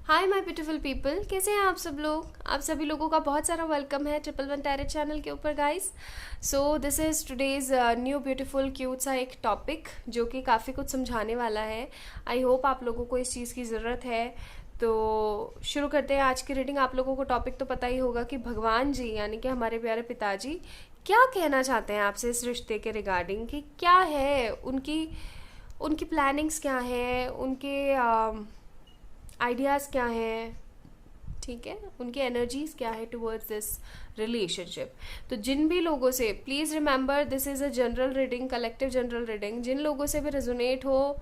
Hi my beautiful people, कैसे हैं आप सब लोग। आप सभी लोगों का बहुत सारा वेलकम है ट्रिपल वन टैरेट चैनल के ऊपर guys. So this is today's new beautiful cute सा एक टॉपिक जो कि काफ़ी कुछ समझाने वाला है। आई होप आप लोगों को इस चीज़ की ज़रूरत है। तो शुरू करते हैं आज की रीडिंग। आप लोगों को टॉपिक तो पता ही होगा कि भगवान जी यानी कि हमारे प्यारे पिताजी क्या कहना चाहते हैं आपसे इस रिश्ते के रिगार्डिंग, कि क्या है उनकी उनकी प्लानिंग्स, क्या है उनके आइडियाज़, क्या हैं, ठीक है, उनकी एनर्जीज क्या है टुवर्ड्स दिस रिलेशनशिप। तो जिन भी लोगों से, please remember this is a general reading, collective general reading, जिन लोगों से भी रेजोनेट हो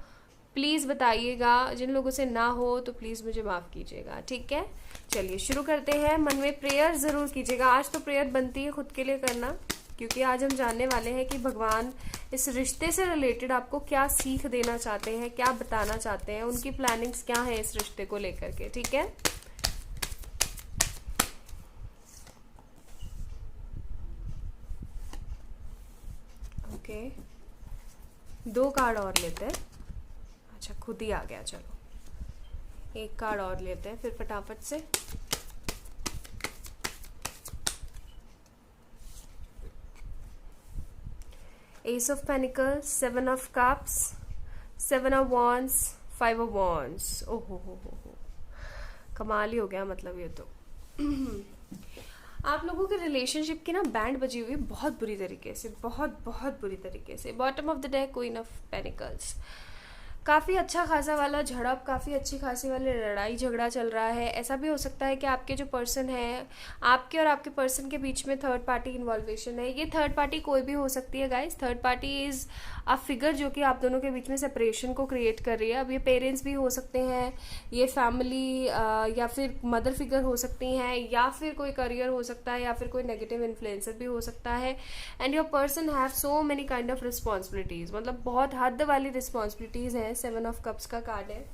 प्लीज़ बताइएगा, जिन लोगों से ना हो तो प्लीज़ मुझे माफ़ कीजिएगा, ठीक है। चलिए शुरू करते हैं। मन में प्रेयर ज़रूर कीजिएगा। आज तो प्रेयर बनती है खुद के लिए करना, क्योंकि आज हम जानने वाले हैं कि भगवान इस रिश्ते से रिलेटेड आपको क्या सीख देना चाहते हैं, क्या बताना चाहते हैं, उनकी प्लानिंग्स क्या है इस रिश्ते को लेकर के, ठीक है। ओके, दो कार्ड और लेते हैं। अच्छा, खुद ही आ गया, चलो एक कार्ड और लेते हैं फिर फटाफट से। S of pentacles, seven of cups, seven of wands, five of wands. ओहो हो, कमाल ही हो गया मतलब ये तो। आप लोगों के रिलेशनशिप की ना बैंड बजी हुई बहुत बुरी तरीके से, बहुत बहुत बुरी तरीके से। Bottom of the deck, queen of pentacles. काफ़ी अच्छा खासा वाला झड़प, काफ़ी अच्छी खासी वाली लड़ाई झगड़ा चल रहा है। ऐसा भी हो सकता है कि आपके जो पर्सन है, आपके और आपके पर्सन के बीच में थर्ड पार्टी इन्वॉल्वेशन है। ये थर्ड पार्टी कोई भी हो सकती है guys. Third party is a figure जो कि आप दोनों के बीच में सेपरेशन को क्रिएट कर रही है। अब ये पेरेंट्स भी हो सकते हैं, ये फैमिली या फिर मदर फिगर हो सकती हैं, या फिर कोई करियर हो सकता है, या फिर कोई नेगेटिव इन्फ्लुएंसर भी हो सकता है। And your person have so many kind of responsibilities, मतलब बहुत हद वाली रिस्पॉन्सिबिलिटीज हैं। सेवन ऑफ कप्स का कार्ड है,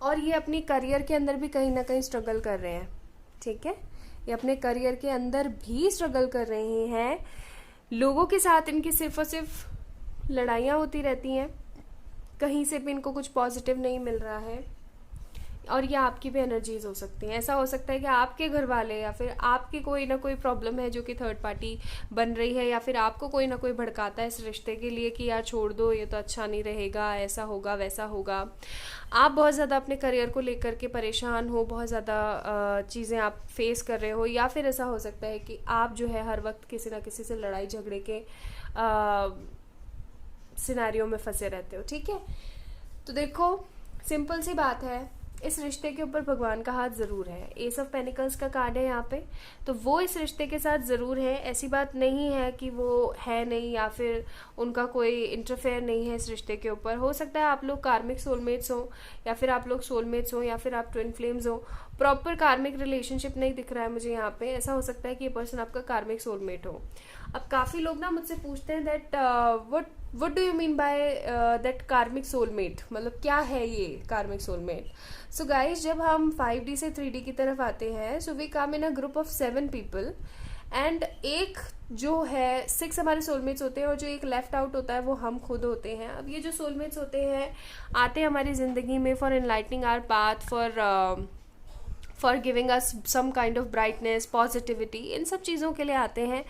और ये अपनी करियर के अंदर भी कहीं ना कहीं स्ट्रगल कर रहे हैं, ठीक है। ये अपने करियर के अंदर भी स्ट्रगल कर रहे हैं। लोगों के साथ इनकी सिर्फ और सिर्फ लड़ाइयाँ होती रहती हैं, कहीं से भी इनको कुछ पॉजिटिव नहीं मिल रहा है। और ये आपकी भी एनर्जीज हो सकती हैं। ऐसा हो सकता है कि आपके घर वाले या फिर आपकी कोई ना कोई प्रॉब्लम है जो कि थर्ड पार्टी बन रही है, या फिर आपको कोई ना कोई भड़काता है इस रिश्ते के लिए कि यार छोड़ दो, ये तो अच्छा नहीं रहेगा, ऐसा होगा वैसा होगा। आप बहुत ज़्यादा अपने करियर को लेकर के परेशान हो, बहुत ज़्यादा चीज़ें आप फेस कर रहे हो, या फिर ऐसा हो सकता है कि आप जो है हर वक्त किसी ना किसी से लड़ाई झगड़े के सिनेरियो में फंसे रहते हो, ठीक है। तो देखो, सिंपल सी बात है, इस रिश्ते के ऊपर भगवान का हाथ जरूर है। एस ऑफ पेनिकल्स का कार्ड है यहाँ पे, तो वो इस रिश्ते के साथ जरूर है। ऐसी बात नहीं है कि वो है नहीं, या फिर उनका कोई इंटरफेयर नहीं है इस रिश्ते के ऊपर। हो सकता है आप लोग कार्मिक सोलमेट्स हो, या फिर आप लोग सोलमेट्स हो, या फिर आप ट्विन फ्लेम्स हो। प्रॉपर कार्मिक रिलेशनशिप नहीं दिख रहा है मुझे यहाँ पे। ऐसा हो सकता है कि ये पर्सन आपका कार्मिक सोलमेट हो। अब काफी लोग ना मुझसे पूछते हैं that what do you mean by that कार्मिक सोलमेट, मतलब क्या है ये कार्मिक सोलमेट। सो गाइज, जब हम 5D से 3D की तरफ आते हैं, so we come in a group of 7 people, and एक जो है 6 हमारे सोलमेट्स होते हैं, और जो एक लेफ्ट आउट होता है वो हम खुद होते हैं। अब ये जो सोलमेट्स होते हैं आते हैं हमारी जिंदगी में for enlightening our path, for giving us some kind of brightness, positivity, इन सब चीज़ों के लिए आते हैं।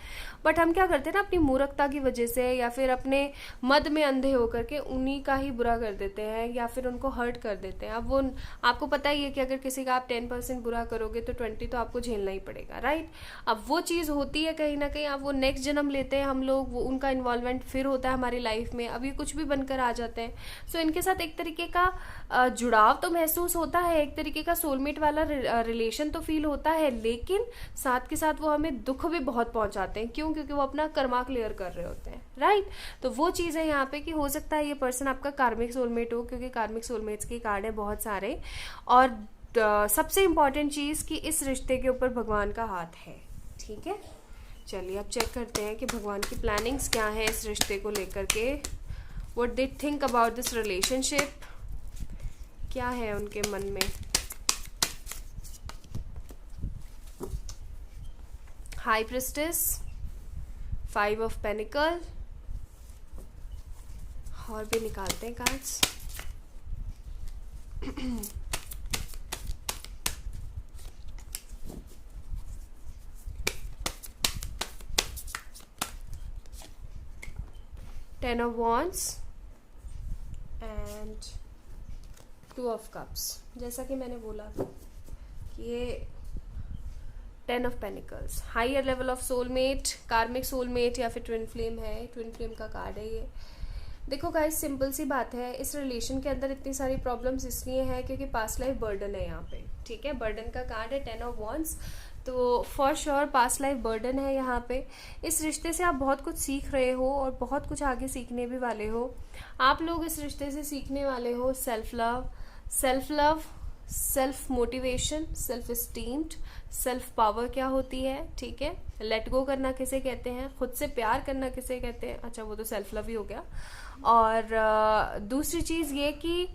बट हम क्या करते हैं ना, अपनी मूर्खता की वजह से या फिर अपने मद में अंधे होकर के उन्हीं का ही बुरा कर देते हैं, या फिर उनको हर्ट कर देते हैं। अब वो आपको पता ही है कि अगर किसी का आप 10% बुरा करोगे तो 20 तो आपको झेलना ही पड़ेगा, राइट। अब वो चीज़ होती है कहीं ना कहीं। अब वो नेक्स्ट जन्म लेते हैं हम लोग, वो उनका इन्वॉल्वमेंट फिर होता है हमारी लाइफ में। अब ये कुछ भी बनकर आ जाते हैं। सो इनके साथ एक तरीके का जुड़ाव तो महसूस होता है, एक तरीके का सोलमेट वाला रिलेशन तो फील होता है, लेकिन साथ के साथ वो हमें दुख भी बहुत पहुंचाते हैं। क्यों? क्योंकि वो अपना कर्मा क्लियर कर रहे होते हैं, राइट। तो वो चीज़ है यहाँ पे कि हो सकता है ये पर्सन आपका कार्मिक सोलमेट हो, क्योंकि कार्मिक सोलमेट्स के कार्ड है बहुत सारे। और सबसे इंपॉर्टेंट चीज़ कि इस रिश्ते के ऊपर भगवान का हाथ है, ठीक है। चलिए अब चेक करते हैं कि भगवान की प्लानिंग्स क्या है इस रिश्ते को लेकर के। What they think about this relationship, क्या है उनके मन में। हाई प्रिस्टेस, 5 ऑफ पेनिकल, और भी निकालते हैं cards. 10 of wands and 2 of cups. जैसा कि मैंने बोला कि ये 10 of pentacles, higher level of soulmate, karmic soulmate या फिर ट्विन फ्लेम है, ट्विन फ्लेम का कार्ड है ये। देखो गाइस, सिंपल सी बात है, इस रिलेशन के अंदर इतनी सारी प्रॉब्लम्स इसलिए हैं क्योंकि पास्ट लाइफ बर्डन है यहाँ पे, ठीक है। बर्डन का कार्ड है 10 ऑफ वॉन्ड्स, तो for sure past life burden है यहाँ पे। इस रिश्ते से आप बहुत कुछ सीख रहे हो और बहुत कुछ आगे सीखने भी वाले हो। आप लोग इस रिश्ते से सीखने वाले हो self love, self motivation, self esteemed, self power क्या होती है, ठीक है। लेट गो करना किसे कहते हैं, खुद से प्यार करना किसे कहते हैं, अच्छा वो तो सेल्फ लव ही हो गया। और दूसरी चीज ये कि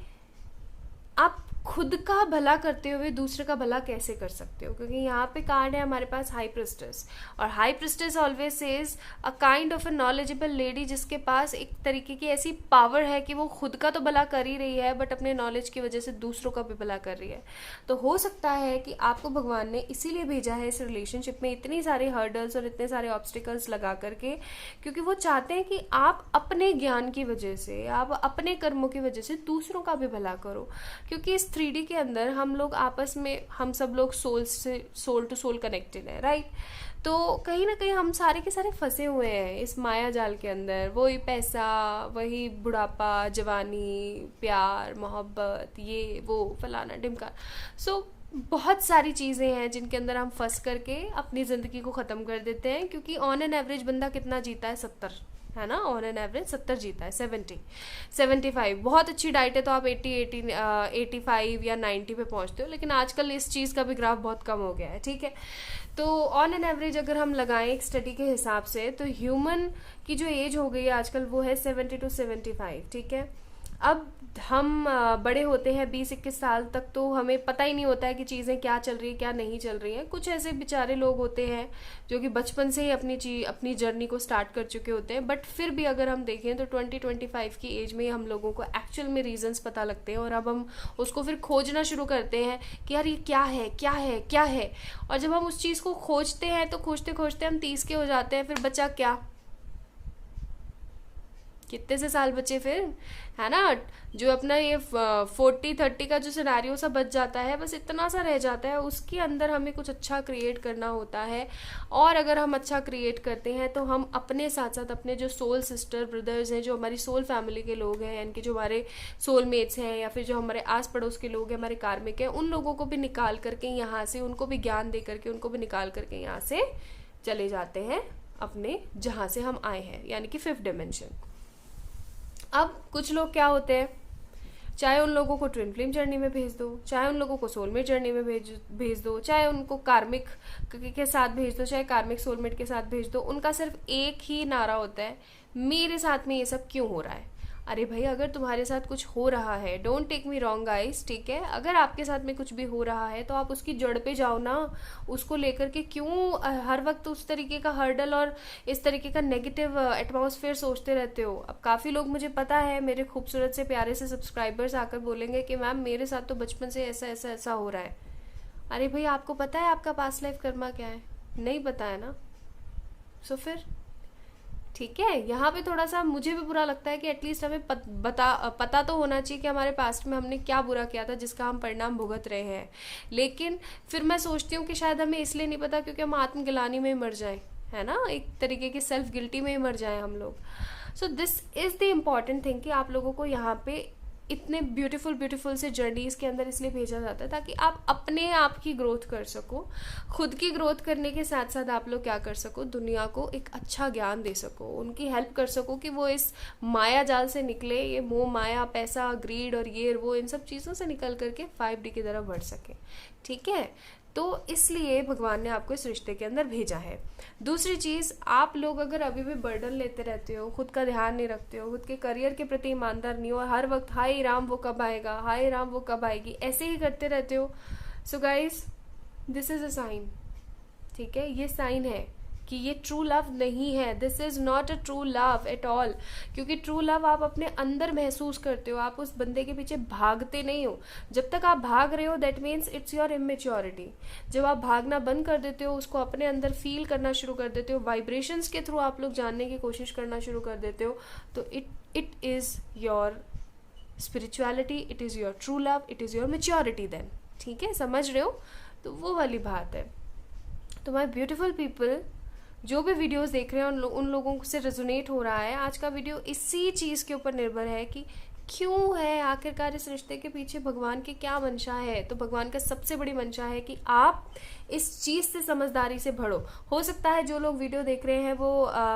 आप खुद का भला करते हुए दूसरे का भला कैसे कर सकते हो, क्योंकि यहाँ पे कार्ड है हमारे पास हाई प्रिस्टेस, और high priestess always says a kind of a knowledgeable lady जिसके पास एक तरीके की ऐसी पावर है कि वो खुद का तो भला कर ही रही है बट अपने नॉलेज की वजह से दूसरों का भी भला कर रही है। तो हो सकता है कि आपको भगवान ने इसीलिए भेजा है इस रिलेशनशिप में इतनी सारे हर्डल्स और इतने सारे ऑब्स्टिकल्स लगा करके, क्योंकि वो चाहते हैं कि आप अपने ज्ञान की वजह से, आप अपने कर्मों की वजह से दूसरों का भी भला करो। क्योंकि इस 3D के अंदर हम लोग आपस में, हम सब लोग सोल से, सोल टू सोल कनेक्टेड है, राइट। तो कहीं ना कहीं हम सारे के सारे फंसे हुए हैं इस माया जाल के अंदर, वही पैसा, वही बुढ़ापा, जवानी, प्यार, मोहब्बत, ये वो फलाना ढिमका। सो बहुत सारी चीज़ें हैं जिनके अंदर हम फंस करके अपनी ज़िंदगी को ख़त्म कर देते हैं। क्योंकि ऑन एन एवरेज बंदा कितना जीता है, 70 है ना, ऑन एन एवरेज 70 जीता है, 75। बहुत अच्छी डाइट है तो आप 85 या 90 पे पहुंचते हो, लेकिन आजकल इस चीज़ का भी ग्राफ बहुत कम हो गया है, ठीक है। तो ऑन एन एवरेज अगर हम लगाएं एक स्टडी के हिसाब से, तो ह्यूमन की जो एज हो गई है आजकल वो है 70 to 75, ठीक है। अब हम बड़े होते हैं 20-21 साल तक, तो हमें पता ही नहीं होता है कि चीज़ें क्या चल रही है क्या नहीं चल रही हैं। कुछ ऐसे बेचारे लोग होते हैं जो कि बचपन से ही अपनी जर्नी को स्टार्ट कर चुके होते हैं, बट फिर भी अगर हम देखें तो 20-25 की एज में हम लोगों को एक्चुअल में रीजंस पता लगते हैं, और अब हम उसको फिर खोजना शुरू करते हैं कि यार ये क्या है क्या है क्या है। और जब हम उस चीज़ को खोजते हैं तो खोजते खोजते हम 30 के हो जाते हैं, फिर बचा क्या, कितने से साल बचे फिर, है ना। जो अपना ये 40-30 का जो सिनारियो सा बच जाता है, बस इतना सा रह जाता है, उसके अंदर हमें कुछ अच्छा क्रिएट करना होता है। और अगर हम अच्छा क्रिएट करते हैं तो हम अपने साथ साथ अपने जो सोल सिस्टर ब्रदर्स हैं, जो हमारी सोल फैमिली के लोग हैं, यानी कि जो हमारे सोलमेट्स हैं, या फिर जो हमारे आस पड़ोस के लोग हैं, हमारे कार्मिक हैं, उन लोगों को भी निकाल करके यहाँ से, उनको भी ज्ञान दे करके, उनको भी निकाल करके यहाँ से चले जाते हैं अपने जहाँ से हम आए हैं, यानी कि 5th डायमेंशन। अब कुछ लोग क्या होते हैं, चाहे उन लोगों को ट्विन फ्लेम जर्नी में भेज दो, चाहे उन लोगों को सोलमेट जर्नी में भेज दो, चाहे उनको कार्मिक के साथ भेज दो, चाहे कार्मिक सोलमेट के साथ भेज दो, उनका सिर्फ एक ही नारा होता है, मेरे साथ में ये सब क्यों हो रहा है। अरे भाई, अगर तुम्हारे साथ कुछ हो रहा है, don't take me wrong guys, ठीक है, अगर आपके साथ में कुछ भी हो रहा है तो आप उसकी जड़ पे जाओ ना। उसको लेकर के क्यों हर वक्त उस तरीके का हर्डल और इस तरीके का नेगेटिव एटमॉस्फेयर सोचते रहते हो। अब काफ़ी लोग, मुझे पता है, मेरे खूबसूरत से प्यारे से सब्सक्राइबर्स आकर बोलेंगे कि मैम मेरे साथ तो बचपन से ऐसा ऐसा ऐसा हो रहा है। अरे भाई, आपको पता है आपका पास्ट लाइफ कर्मा क्या है? नहीं पता है ना। सो फिर ठीक है, यहाँ पे थोड़ा सा मुझे भी बुरा लगता है कि एटलीस्ट हमें पता तो होना चाहिए कि हमारे पास्ट में हमने क्या बुरा किया था जिसका हम परिणाम भुगत रहे हैं। लेकिन फिर मैं सोचती हूँ कि शायद हमें इसलिए नहीं पता क्योंकि हम आत्मगिलानी में ही मर जाए, है ना, एक तरीके की सेल्फ गिल्टी में ही मर जाए हम लोग। So this is the important thing कि आप लोगों को यहाँ पे इतने ब्यूटीफुल से जर्नीज के अंदर इसलिए भेजा जाता है ताकि आप अपने आप की ग्रोथ कर सको। खुद की ग्रोथ करने के साथ साथ आप लोग क्या कर सको, दुनिया को एक अच्छा ज्ञान दे सको, उनकी हेल्प कर सको कि वो इस माया जाल से निकले, ये मोह माया, पैसा, ग्रीड और ये वो, इन सब चीज़ों से निकल करके 5D की तरफ बढ़ सके, ठीक है। तो इसलिए भगवान ने आपको इस रिश्ते के अंदर भेजा है। दूसरी चीज़, आप लोग अगर अभी भी बर्डन लेते रहते हो, खुद का ध्यान नहीं रखते हो, खुद के करियर के प्रति ईमानदार नहीं हो, हर वक्त हाय राम वो कब आएगा, हाय राम वो कब आएगी, ऐसे ही करते रहते हो, so guys this is a sign, ठीक है, ये साइन है कि ये ट्रू लव नहीं है, this is not a true love at all. क्योंकि ट्रू लव आप अपने अंदर महसूस करते हो, आप उस बंदे के पीछे भागते नहीं हो। जब तक आप भाग रहे हो that means it's your immaturity. जब आप भागना बंद कर देते हो, उसको अपने अंदर फील करना शुरू कर देते हो, वाइब्रेशंस के थ्रू आप लोग जानने की कोशिश करना शुरू कर देते हो, तो it is your spirituality, it is your true love, it is your maturity then. ठीक है, समझ रहे हो? तो वो वाली बात है। तो माय ब्यूटीफुल पीपल, जो भी वीडियोस देख रहे हैं उन लोगों से रेजोनेट हो रहा है आज का वीडियो, इसी चीज़ के ऊपर निर्भर है कि क्यों है आखिरकार इस रिश्ते के पीछे भगवान की क्या मंशा है। तो भगवान का सबसे बड़ी मंशा है कि आप इस चीज़ से समझदारी से बढ़ो। हो सकता है जो लोग वीडियो देख रहे हैं वो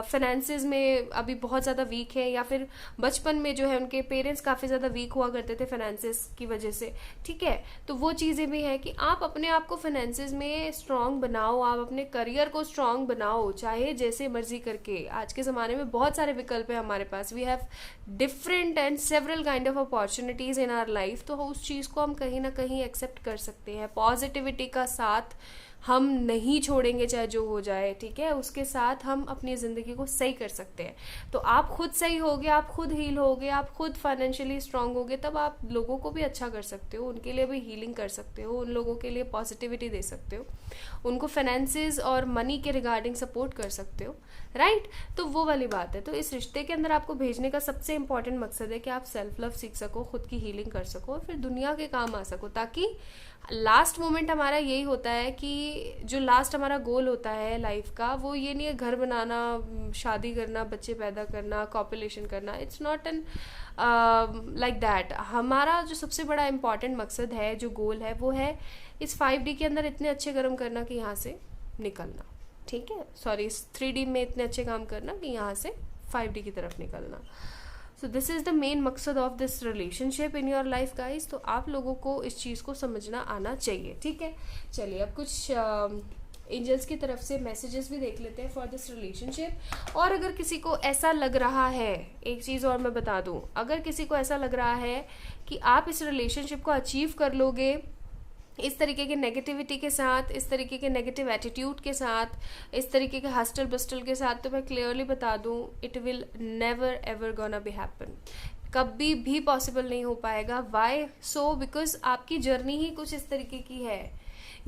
फाइनेंसेस में अभी बहुत ज़्यादा वीक है, या फिर बचपन में जो है उनके पेरेंट्स काफ़ी ज़्यादा वीक हुआ करते थे फाइनेंसेस की वजह से। ठीक है, तो वो चीज़ें भी हैं कि आप अपने आप को फाइनेंसेस में स्ट्रांग बनाओ, आप अपने करियर को स्ट्रांग बनाओ, चाहे जैसे मर्जी करके। आज के ज़माने में बहुत सारे विकल्प है हमारे पास, we have different and several kind of opportunities in our life. तो उस चीज़ को हम कहीं ना कहीं एक्सेप्ट कर सकते हैं। पॉजिटिविटी का साथ हम नहीं छोड़ेंगे चाहे जो हो जाए, ठीक है, उसके साथ हम अपनी ज़िंदगी को सही कर सकते हैं। तो आप खुद सही होगे, आप खुद हील होगे, आप खुद फाइनेंशियली स्ट्रांग होगे, तब आप लोगों को भी अच्छा कर सकते हो, उनके लिए भी हीलिंग कर सकते हो, उन लोगों के लिए पॉजिटिविटी दे सकते हो, उनको फाइनेंसेस और मनी के रिगार्डिंग सपोर्ट कर सकते हो, राइट। तो वो वाली बात है। तो इस रिश्ते के अंदर आपको भेजने का सबसे इंपॉर्टेंट मकसद है कि आप सेल्फ लव सीख सको, खुद की हीलिंग कर सको और फिर दुनिया के काम आ सको, ताकि लास्ट मोमेंट हमारा यही होता है कि जो लास्ट हमारा गोल होता है लाइफ का, वो ये नहीं है घर बनाना, शादी करना, बच्चे पैदा करना, कॉपुलेशन करना। It's not an like that. हमारा जो सबसे बड़ा इंपॉर्टेंट मकसद है, जो गोल है, वो है इस 5D के अंदर इतने अच्छे कर्म करना कि यहाँ से निकलना। ठीक है, सॉरी, इस 3D में इतने अच्छे काम करना कि यहाँ से 5D की तरफ निकलना। So this is the main मकसद of this relationship in your life guys. तो आप लोगों को इस चीज़ को समझना आना चाहिए। ठीक है, चलिए अब कुछ एंजल्स की तरफ से मैसेजेस भी देख लेते हैं फॉर दिस रिलेशनशिप। और अगर किसी को ऐसा लग रहा है, एक चीज़ और मैं बता दूं, अगर किसी को ऐसा लग रहा है कि आप इस रिलेशनशिप को अचीव कर लोगे इस तरीके के नेगेटिविटी के साथ, इस तरीके के नेगेटिव एटीट्यूड के साथ, इस तरीके के हस्टल बस्टल के साथ, तो मैं क्लियरली बता दूं, it will never ever gonna be happen. कभी भी पॉसिबल नहीं हो पाएगा। Why so? बिकॉज आपकी जर्नी ही कुछ इस तरीके की है।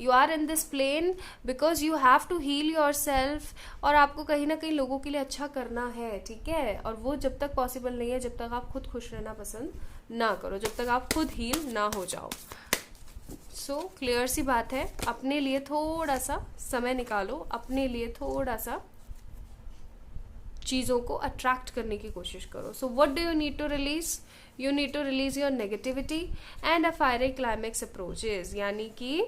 You are in this plane because you have to heal yourself, और आपको कहीं ना कहीं लोगों के लिए अच्छा करना है। ठीक है, और वो जब तक पॉसिबल नहीं है जब तक आप खुद खुश रहना पसंद ना करो, जब तक आप खुद हील ना हो जाओ। सो क्लियर सी बात है, अपने लिए थोड़ा सा समय निकालो, अपने लिए थोड़ा सा चीज़ों को अट्रैक्ट करने की कोशिश करो। So what do you need to release? You need to release your negativity and a fiery climax approaches. यानी कि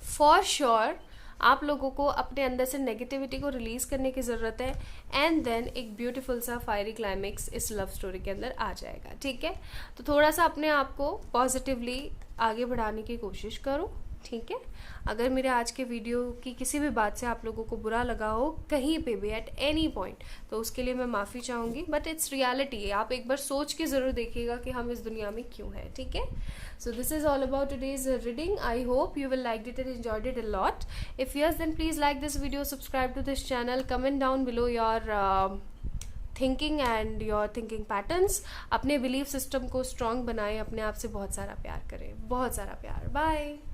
फॉर श्योर आप लोगों को अपने अंदर से नेगेटिविटी को रिलीज करने की ज़रूरत है, एंड देन एक ब्यूटीफुल सा फायरी क्लाइमेक्स इस लव स्टोरी के अंदर आ जाएगा। ठीक है, तो थोड़ा सा अपने आप को पॉजिटिवली आगे बढ़ाने की कोशिश करो। ठीक है, अगर मेरे आज के वीडियो की किसी भी बात से आप लोगों को बुरा लगा हो कहीं पे भी एट एनी पॉइंट, तो उसके लिए मैं माफ़ी चाहूँगी, बट इट्स रियलिटी। आप एक बार सोच के ज़रूर देखिएगा कि हम इस दुनिया में क्यों हैं। ठीक है, so this is all about today's reading. I hope you will liked it and enjoyed it a lot. If yes, then please like this video, subscribe to this channel, comment down below your thinking and your thinking patterns. अपने belief system को strong बनाएं, अपने आप से बहुत सारा प्यार करें, बहुत सारा प्यार। Bye.